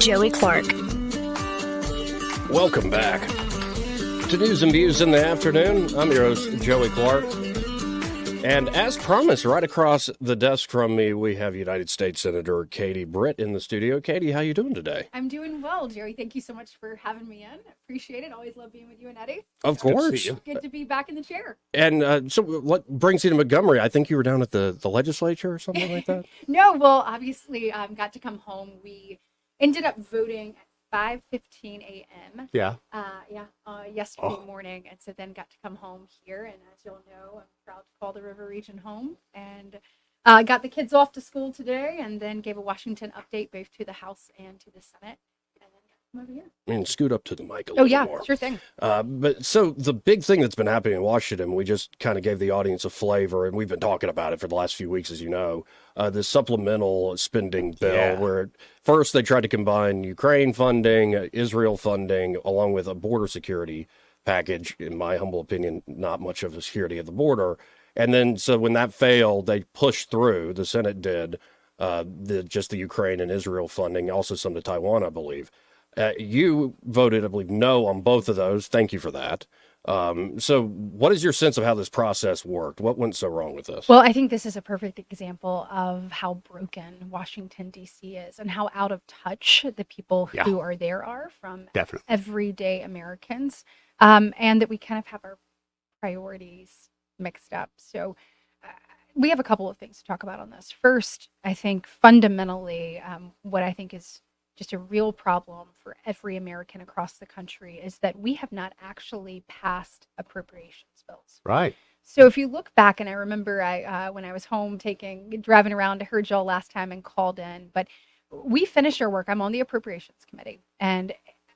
Joey Clark. Welcome back to News and Views in the Afternoon. I'm your host, Joey Clark. And as promised, right across the desk from me, we have United States Senator Katie Britt in the studio. Katie, how you doing today? I'm doing well, Joey. Thank you so much for having me in. Appreciate it. Always love being with you and Eddie. Of course. Good to be back in the chair. And so what brings you to Montgomery? I think you were down at the legislature or something like that? No, well, obviously, got to come home. We ended up voting at 5:15 a.m. Yesterday morning, and so then got to come home here. And as you'll know, I'm proud to call the River Region home, and got the kids off to school today, and then gave a Washington update both to the House and to the Senate, and then got them over here. I mean, scoot up to the mic a little more. Sure thing. But so the big thing that's been happening in Washington, we just kind of gave the audience a flavor, and we've been talking about it for the last few weeks, as you know, the supplemental spending bill, where first they tried to combine Ukraine funding, Israel funding, along with a border security package. In my humble opinion, not much of a security at the border. And then, so when that failed, they pushed through, the Senate did, just the Ukraine and Israel funding, also some to Taiwan, I believe. You voted, I believe, no on both of those. Thank you for that. So what is your sense of how this process worked? What went so wrong with this? Well, I think this is a perfect example of how broken Washington, D.C. is and how out of touch the people who are there are from everyday Americans, and that we kind of have our priorities mixed up. So we have a couple of things to talk about on this. First, I think fundamentally, what I think is just a real problem for every American across the country is that we have not actually passed appropriations bills. Right. So if you look back, and I remember when I was home driving around, I heard y'all last time and called in, but we finished our work. I'm on the appropriations committee. And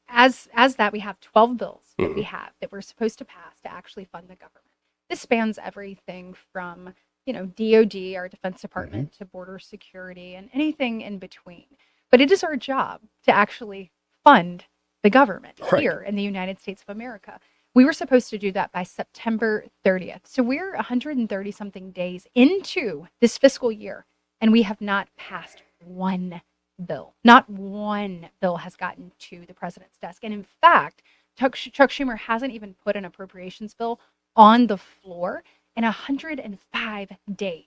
as that, we have 12 bills that we're supposed to pass to actually fund the government. This spans everything from, DOD, our Defense Department, to border security and anything in between. But it is our job to actually fund the government here in the United States of America. We were supposed to do that by September 30th. So we're 130 something days into this fiscal year, and we have not passed one bill. Not one bill has gotten to the president's desk. And in fact, Chuck Schumer hasn't even put an appropriations bill on the floor in 105 days.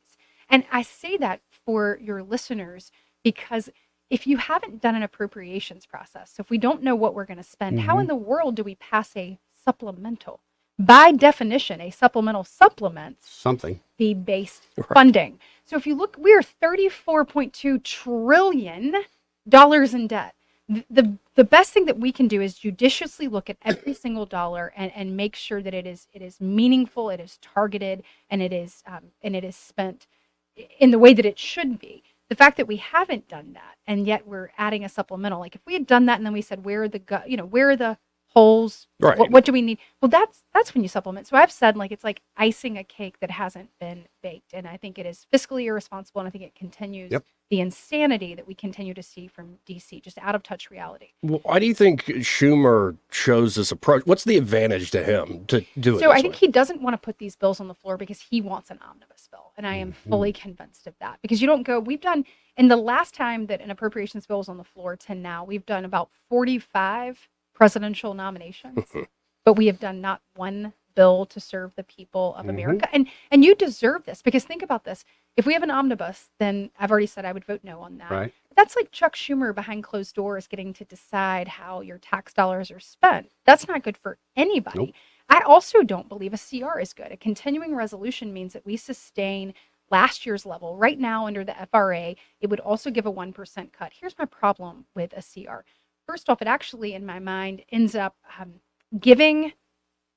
And I say that for your listeners because if you haven't done an appropriations process, so if we don't know what we're going to spend, how in the world do we pass a supplemental? By definition, a supplemental supplements something fee-based funding. So if you look, we are $34.2 trillion in debt. The best thing that we can do is judiciously look at every single dollar and make sure that it is meaningful, it is targeted, and it is spent in the way that it should be. The fact that we haven't done that, and yet we're adding a supplemental, like if we had done that and then we said, where are the holes? Right. What do we need? Well, that's when you supplement. So I've said, it's like icing a cake that hasn't been baked. And I think it is fiscally irresponsible. And I think it continues the insanity that we continue to see from DC, just out of touch reality. Well, why do you think Schumer chose this approach? What's the advantage to him to do it? So I think he doesn't want to put these bills on the floor because he wants an omnibus bill. And I am fully convinced of that, because we've done, in the last time that an appropriations bill was on the floor to now, we've done about 45 presidential nominations, but we have done not one bill to serve the people of America. And you deserve this, because think about this. If we have an omnibus, then I've already said I would vote no on that. Right. That's like Chuck Schumer behind closed doors getting to decide how your tax dollars are spent. That's not good for anybody. Nope. I also don't believe a CR is good. A continuing resolution means that we sustain last year's level. Right now, under the FRA, it would also give a 1% cut. Here's my problem with a CR. First off, it actually, in my mind, ends up giving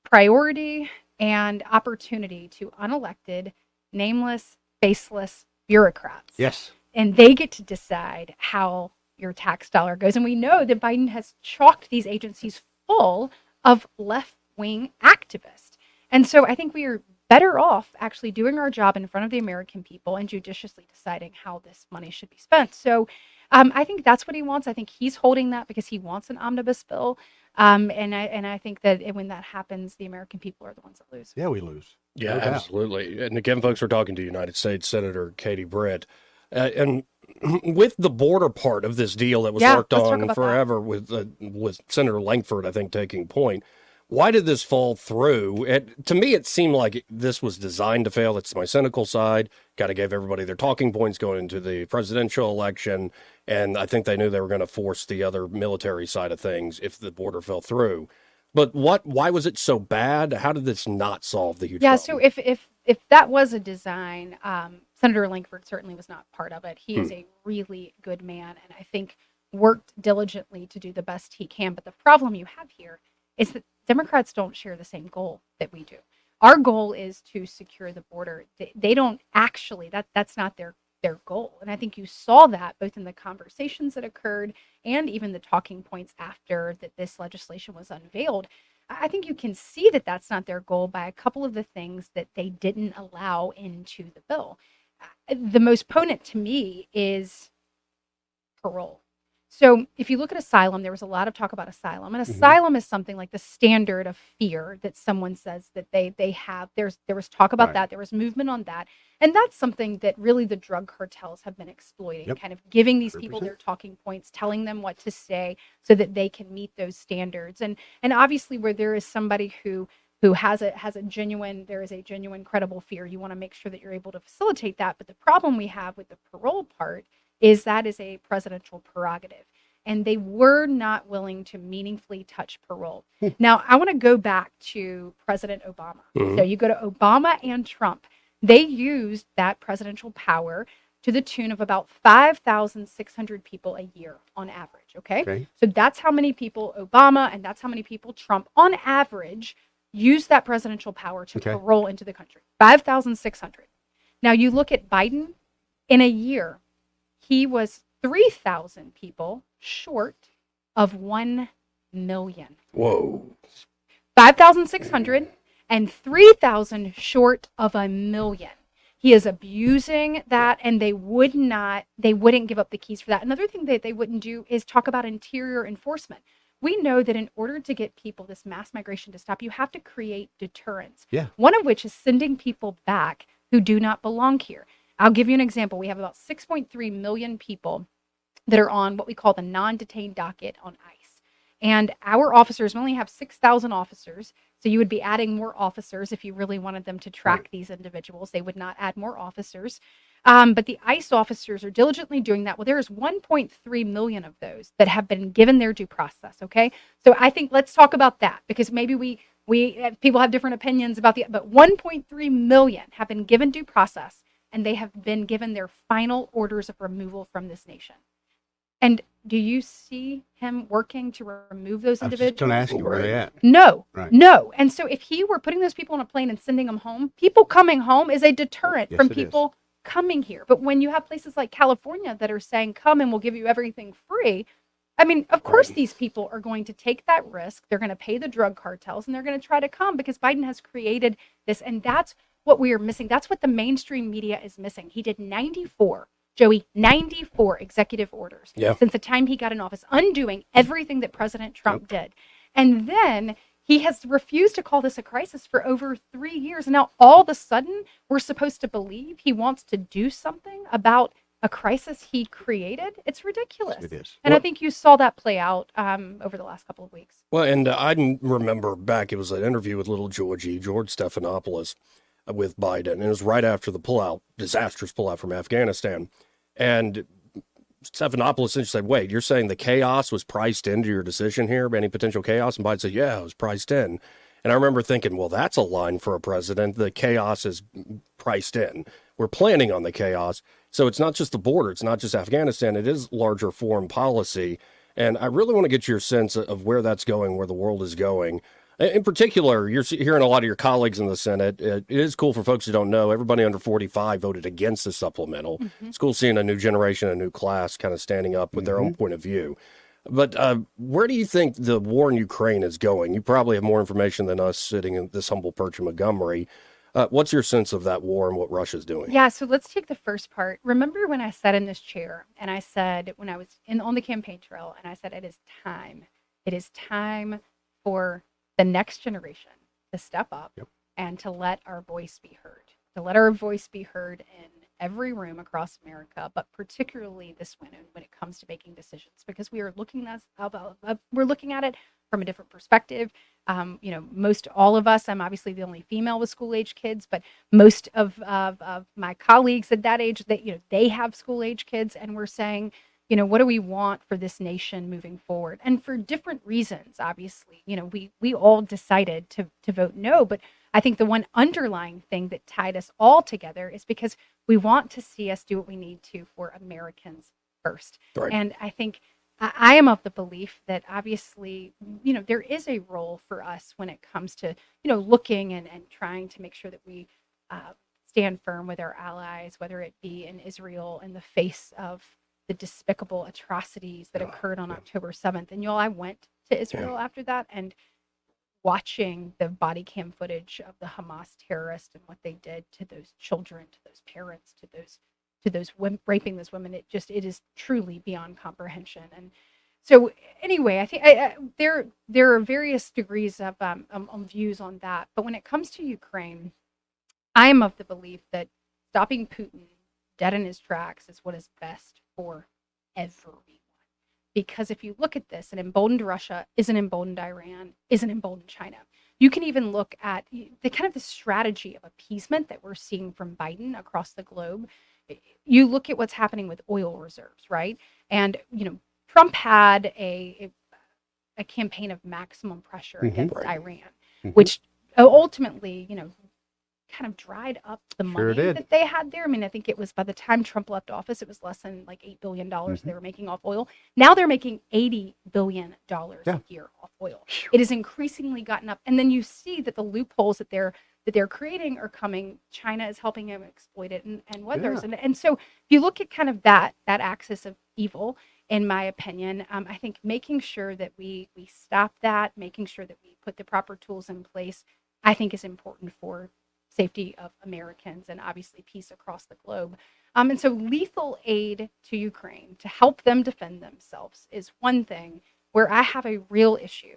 priority and opportunity to unelected, nameless, faceless bureaucrats. Yes. And they get to decide how your tax dollar goes. And we know that Biden has chalked these agencies full of left-wing activists. And so I think we are better off actually doing our job in front of the American people and judiciously deciding how this money should be spent. So I think that's what he wants. I think he's holding that because he wants an omnibus bill. And I think that when that happens, the American people are the ones that lose. Yeah, we lose. Yeah, absolutely. And again, folks, we're talking to United States Senator Katie Britt. And with the border part of this deal that was Yeah, worked let's talk on about that. forever with Senator Langford, I think, taking point, why did this fall through? To me, it seemed like this was designed to fail. That's my cynical side. Got to give everybody their talking points going into the presidential election. And I think they knew they were going to force the other military side of things if the border fell through. But why was it so bad? How did this not solve the huge Yeah, problem? so if that was a design, Senator Langford certainly was not part of it. He is a really good man, and I think worked diligently to do the best he can. But the problem you have here is that Democrats don't share the same goal that we do. Our goal is to secure the border. They don't actually. That's not their goal, and I think you saw that both in the conversations that occurred and even the talking points after that this legislation was unveiled. I think you can see that that's not their goal by a couple of the things that they didn't allow into the bill. The most potent to me is parole. So if you look at asylum, there was a lot of talk about asylum, and asylum is something like the standard of fear that someone says that they have. There was talk about that. There was movement on that, and that's something that really the drug cartels have been exploiting, kind of giving these people 100%. their talking points, telling them what to say so that they can meet those standards. And obviously, where there is somebody who has a genuine, there is a genuine credible fear, you want to make sure that you're able to facilitate that. But the problem we have with the parole part is that is a presidential prerogative. And they were not willing to meaningfully touch parole. Now, I want to go back to President Obama. So you go to Obama and Trump. They used that presidential power to the tune of about 5,600 people a year on average. Okay. So that's how many people Obama and that's how many people Trump on average use that presidential power to parole into the country. 5,600. Now you look at Biden in a year. He was 3,000 people short of 1 million. Whoa. 5,600 and 3,000 short of 1 million. He is abusing that, and they wouldn't give up the keys for that. Another thing that they wouldn't do is talk about interior enforcement. We know that in order to get people, this mass migration to stop, you have to create deterrence. Yeah. One of which is sending people back who do not belong here. I'll give you an example. We have about 6.3 million people that are on what we call the non-detained docket on ICE. And our officers, we only have 6,000 officers. So you would be adding more officers if you really wanted them to track these individuals. They would not add more officers. But the ICE officers are diligently doing that. Well, there is 1.3 million of those that have been given their due process. Okay. So I think let's talk about that, because maybe we people have different opinions about but 1.3 million have been given due process, and they have been given their final orders of removal from this nation. And do you see him working to remove those I was individuals? just going to ask you, where are they at? No, Right. no. And so if he were putting those people on a plane and sending them home, people coming home is a deterrent Yes, from it people coming here. But when you have places like California that are saying, come and we'll give you everything free, I mean, of course, these people are going to take that risk. They're going to pay the drug cartels, and they're going to try to come because Biden has created this. And that's what we are missing. That's what the mainstream media is missing. He did 94 executive orders since the time he got in office, undoing everything that President Trump did. And then he has refused to call this a crisis for over 3 years. And now all of a sudden, we're supposed to believe he wants to do something about a crisis he created. It's ridiculous. It is. And I think you saw that play out over the last couple of weeks. Well, and I remember back, it was an interview with little George Stephanopoulos with Biden. And it was right after the disastrous pullout from Afghanistan. And Stephanopoulos said, wait, you're saying the chaos was priced into your decision here, any potential chaos? And Biden said, yeah, it was priced in. And I remember thinking, well, that's a line for a president. The chaos is priced in. We're planning on the chaos. So it's not just the border. It's not just Afghanistan. It is larger foreign policy. And I really want to get your sense of where that's going, where the world is going. In particular, you're hearing a lot of your colleagues in the Senate. It is cool for folks who don't know. Everybody under 45 voted against the supplemental. It's cool seeing a new generation, a new class kind of standing up with their own point of view. But where do you think the war in Ukraine is going? You probably have more information than us sitting in this humble perch in Montgomery. What's your sense of that war and what Russia's doing? Yeah, so let's take the first part. Remember when I sat in this chair and I said, when I was on the campaign trail, and I said, it is time for the next generation to step up and to let our voice be heard, in every room across America, but particularly this one when it comes to making decisions, because we are we're looking at it from a different perspective. Most all of us, I'm obviously the only female with school age kids, but most of my colleagues at that age, they have school age kids, and we're saying, what do we want for this nation moving forward? And for different reasons, obviously, we all decided to vote no, but I think the one underlying thing that tied us all together is because we want to see us do what we need to for Americans first. Right. And I think I am of the belief that obviously, there is a role for us when it comes to, looking and trying to make sure that we stand firm with our allies, whether it be in Israel in the face of the despicable atrocities that occurred on October 7th. And I went to Israel after that, and watching the body cam footage of the Hamas terrorists and what they did to those children, to those parents, to those women, raping those women, it is truly beyond comprehension. And so anyway, I think there are various degrees of views on that. But when it comes to Ukraine, I am of the belief that stopping Putin dead in his tracks is what is best for everyone. Because if you look at this, an emboldened Russia isn't emboldened Iran, isn't emboldened China. You can even look at the kind of the strategy of appeasement that we're seeing from Biden across the globe. You look at what's happening with oil reserves, right? And Trump had a campaign of maximum pressure against Iran, which ultimately, kind of dried up the money that they had there. I mean, I think it was by the time Trump left office, it was less than like $8 billion they were making off oil. Now they're making $80 billion a year off oil. It has increasingly gotten up. And then you see that the loopholes that they're creating are coming. China is helping them exploit it and others. And so if you look at kind of that axis of evil, in my opinion, I think making sure that we stop that, making sure that we put the proper tools in place, I think is important for safety of Americans and obviously peace across the globe. And so lethal aid to Ukraine to help them defend themselves is one thing. Where I have a real issue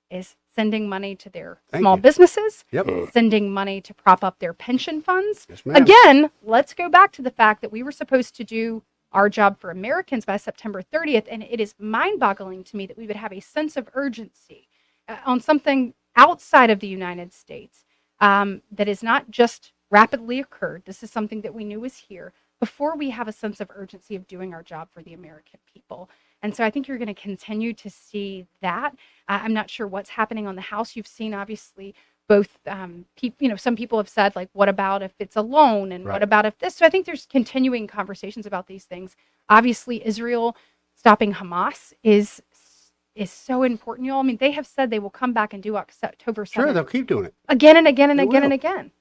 is sending money to their small businesses, sending money to prop up their pension funds. Yes, again, let's go back to the fact that we were supposed to do our job for Americans by September 30th. And it is mind-boggling to me that we would have a sense of urgency on something outside of the United States that is not just rapidly occurred. This is something that we knew was here before we have a sense of urgency of doing our job for the American people. And so I think you're going to continue to see that. I'm not sure what's happening on the House. You've seen, obviously, both, some people have said, like, what about if it's a loan? And what about if this? So I think there's continuing conversations about these things. Obviously, Israel stopping Hamas is so important, y'all. I mean, they have said they will come back and do October 7th. Sure, they'll keep doing it. Again and again and again and again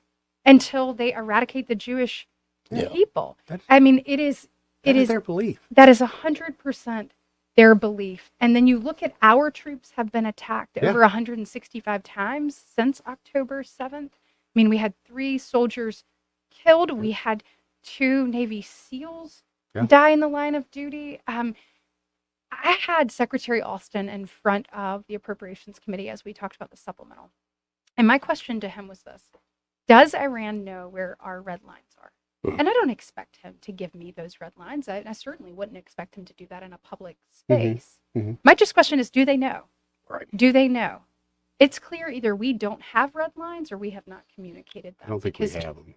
until they eradicate the Jewish people. I mean, it is their belief. That is 100% their belief. And then you look at our troops have been attacked over 165 times since October 7th. I mean, we had 3 soldiers killed. We had 2 Navy SEALs die in the line of duty. I had Secretary Austin in front of the Appropriations Committee as we talked about the supplemental. And my question to him was this: does Iran know where our red lines are? And I don't expect him to give me those red lines. I certainly wouldn't expect him to do that in a public space. My just question is, do they know? Right. Do they know? It's clear either we don't have red lines or we have not communicated them. I don't think we have them.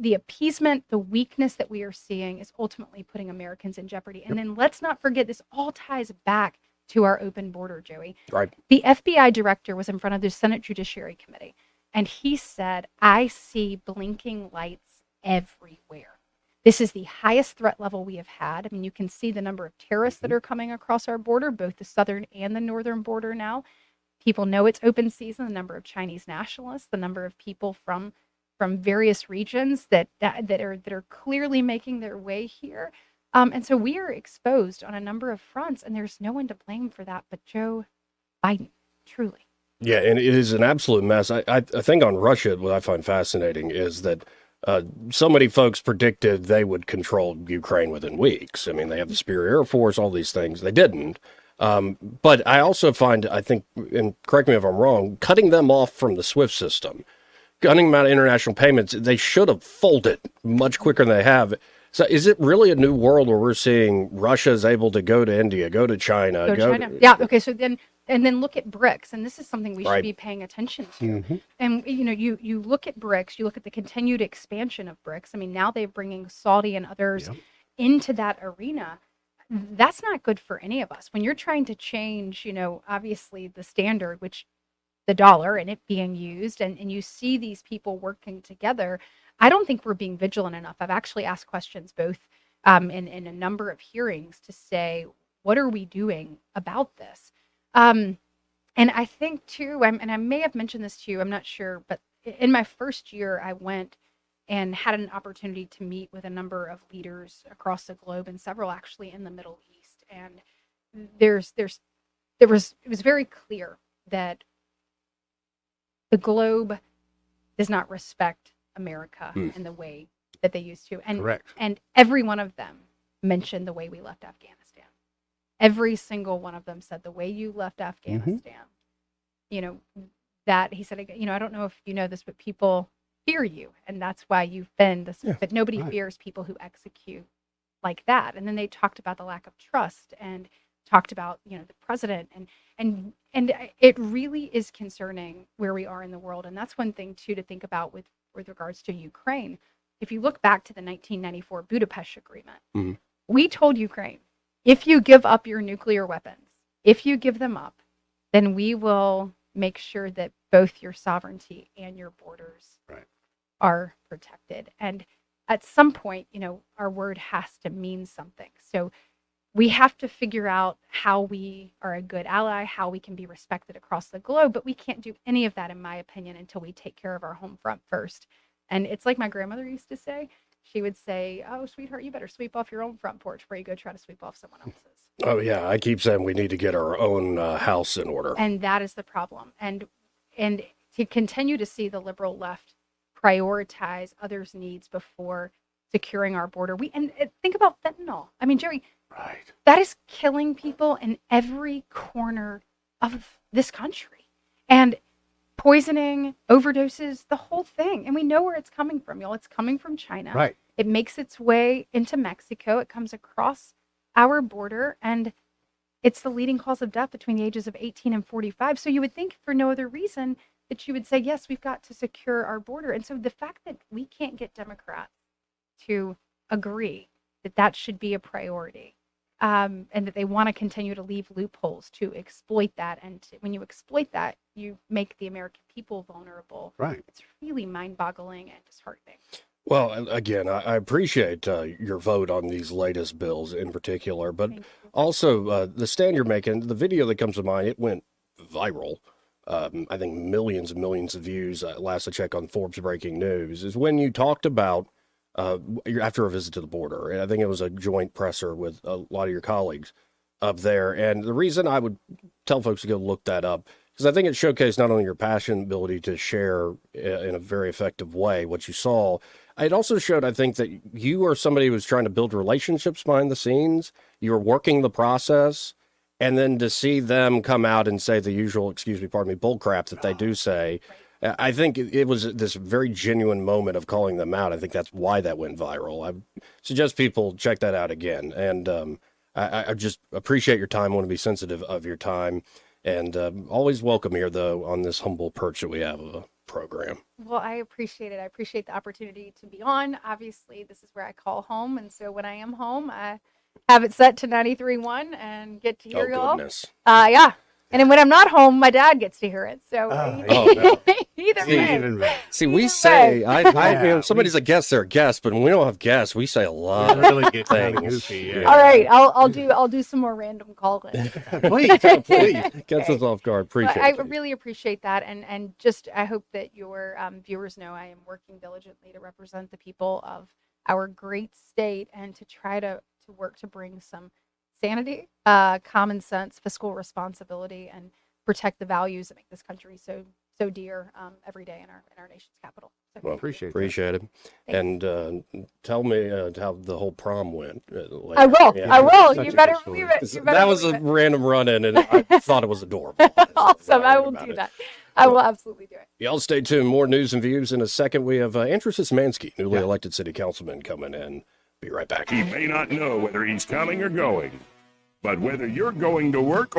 The appeasement, the weakness that we are seeing is ultimately putting Americans in jeopardy. And then let's not forget, this all ties back to our open border, Joey. Right. The FBI director was in front of the Senate Judiciary Committee, and he said, I see blinking lights everywhere. This is the highest threat level we have had. I mean, you can see the number of terrorists that are coming across our border, both the southern and the northern border now. People know it's open season, the number of Chinese nationalists, the number of people from various regions that are clearly making their way here. And so we are exposed on a number of fronts, and there's no one to blame for that but Joe Biden, truly. Yeah, and it is an absolute mess. I think on Russia, what I find fascinating is that so many folks predicted they would control Ukraine within weeks. I mean, they have the Superior Air Force, all these things. They didn't. But I also find, I think, and correct me if I'm wrong, cutting them off from the SWIFT system stunning amount of international payments. They should have folded much quicker than they have. So is it really a new world where we're seeing Russia is able to go to India, go to China, Yeah. Okay. So then, and then look at BRICS, and this is something we should Right. be paying attention to. Mm-hmm. And you look at BRICS, you look at the continued expansion of BRICS. I mean, now they're bringing Saudi and others Yep. into that arena. That's not good for any of us. When you're trying to change, obviously the standard, which the dollar and it being used, and you see these people working together, I don't think we're being vigilant enough. I've actually asked questions both in a number of hearings to say, what are we doing about this? And I think too, and I may have mentioned this to you, I'm not sure, but in my first year, I went and had an opportunity to meet with a number of leaders across the globe, and several actually in the Middle East. And it was very clear that the globe does not respect America in the way that they used to. And Correct. And every one of them mentioned the way we left Afghanistan. Every single one of them said the way you left Afghanistan. That he said, I don't know if you know this, but people fear you, and that's why you've been this. Yeah, but nobody right. fears people who execute like that. And then they talked about the lack of trust and talked about the president, and it really is concerning where we are in the world. And that's one thing too to think about with regards to Ukraine. If you look back to the 1994 Budapest Agreement, we told Ukraine, if you give up your nuclear weapons, if you give them up, then we will make sure that both your sovereignty and your borders are protected. And at some point, our word has to mean something. So we have to figure out how we are a good ally, how we can be respected across the globe, but we can't do any of that, in my opinion, until we take care of our home front first. And it's like my grandmother used to say. She would say, "Oh, sweetheart, you better sweep off your own front porch before you go try to sweep off someone else's." Oh yeah, I keep saying we need to get our own house in order. And that is the problem. And to continue to see the liberal left prioritize others' needs before securing our border. And think about fentanyl. I mean, Jerry, Right. that is killing people in every corner of this country. And poisoning, overdoses, the whole thing. And we know where it's coming from, y'all. It's coming from China. Right. It makes its way into Mexico. It comes across our border, and it's the leading cause of death between the ages of 18 and 45. So you would think for no other reason that you would say, yes, we've got to secure our border. And so the fact that we can't get Democrats to agree that that should be a priority, and that they want to continue to leave loopholes to exploit that. And when you exploit that, you make the American people vulnerable. Right. It's really mind-boggling and disheartening. Well, again, I appreciate your vote on these latest bills in particular, but Thank you. also the stand you're making, the video that comes to mind, it went viral. I think millions and millions of views, last I checked on Forbes Breaking News, is when you talked about after a visit to the border. And I think it was a joint presser with a lot of your colleagues up there. And the reason I would tell folks to go look that up, because I think it showcased not only your passion and ability to share in a very effective way what you saw, it also showed, I think, that you are somebody who was trying to build relationships behind the scenes. You were working the process. And then to see them come out and say the usual, bull crap that they do say, I think it was this very genuine moment of calling them out. I think that's why that went viral. I suggest people check that out again. And I just appreciate your time. I want to be sensitive of your time. And always welcome here, though, on this humble perch that we have of a program. Well, I appreciate it. I appreciate the opportunity to be on. Obviously, this is where I call home. And so when I am home, I have it set to 93.1 and get to hear y'all. Goodness. Yeah. And then when I'm not home, my dad gets to hear it. So no. either way. Even better. See, we Either say, Yeah, somebody's a guest, they're a guest, but when we don't have guests, we say a lot of Really get kind of things. goofy. All right, I'll do some more random calling. Please, please. Gets us off guard. But Appreciate I it. really appreciate that, and just I hope that your viewers know I am working diligently to represent the people of our great state and to try to work to bring some sanity, common sense, fiscal responsibility, and protect the values that make this country so dear every day in our nation's capital. So Well, Appreciate it. Thanks. And tell me how the whole prom went. Later. I will. Yeah. I will. Such You a better good believe story. it. You better That was believe a it. random run-in, and I thought it was adorable. Awesome. I Right will about do it. that. I will absolutely do it. Y'all stay tuned. More news and views in a second. We have Andrew Szymanski, newly elected city councilman, coming in. Be right back. He may not know whether he's coming or going, but whether you're going to work